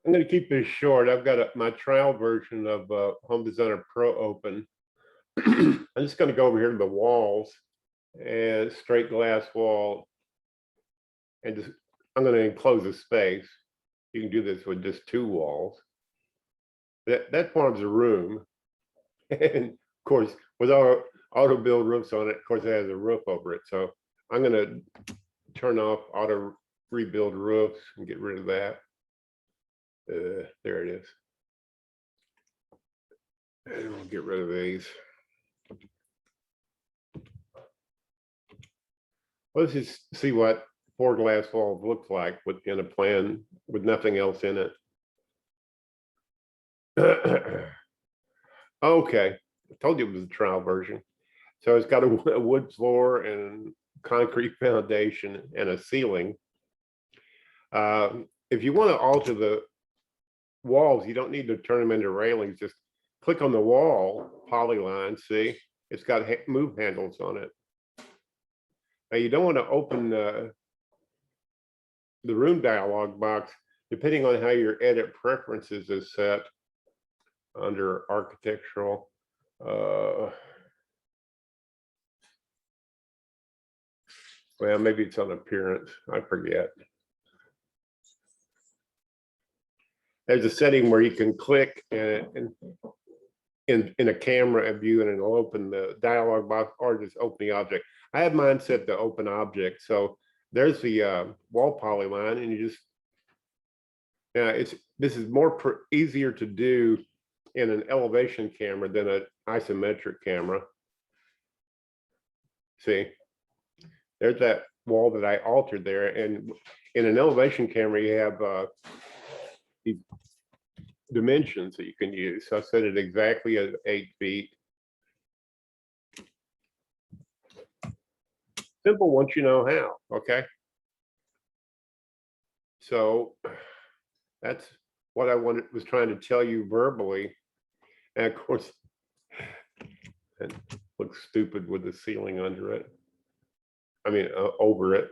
I'm going to keep this short. I've got my trial version of Home Designer Pro open. I'm just going to go over here to the walls and straight glass wall, and just I'm going to enclose a space. You can do this with just two walls. That forms a room, and of course, with our auto build roofs on it, of course, it has a roof over it. So I'm going to turn off auto rebuild roofs and get rid of that. There it is. And we'll get rid of these. Let's just see what 4 glass walls looks like in a plan with nothing else in it. Okay, I told you it was a trial version. So it's got a wood floor and concrete foundation and a ceiling. If you want to alter the walls, you don't need to turn them into railings. Just click on the wall, Polylines, see? It's got move handles on it. Now you don't want to open the room dialog box, depending on how your edit preferences is set under architectural. Well, maybe it's on appearance, I forget. There's a setting where you can click and in a camera view, and it'll open the dialog box or just open the object. I have mine set to open object. So there's the wall polyline, and you just, this is easier to do in an elevation camera than an isometric camera. See, there's that wall that I altered there. And in an elevation camera, you have these dimensions that you can use. So I set it exactly at 8 feet. Simple once you know how, okay? So that's what I was trying to tell you verbally. And of course, it looks stupid with the ceiling under it. I mean, over it.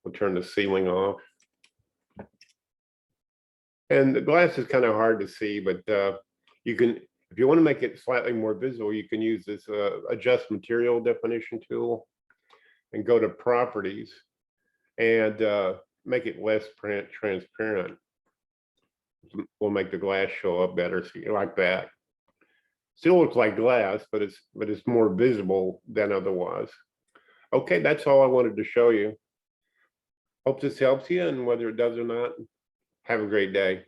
We'll turn the ceiling off. And the glass is kind of hard to see, but you can, if you want to make it slightly more visible, you can use this adjust material definition tool and go to properties and make it less transparent. We'll make the glass show up better, so you like that. Still looks like glass, but it's more visible than otherwise. Okay, that's all I wanted to show you. Hope this helps you, and whether it does or not, have a great day.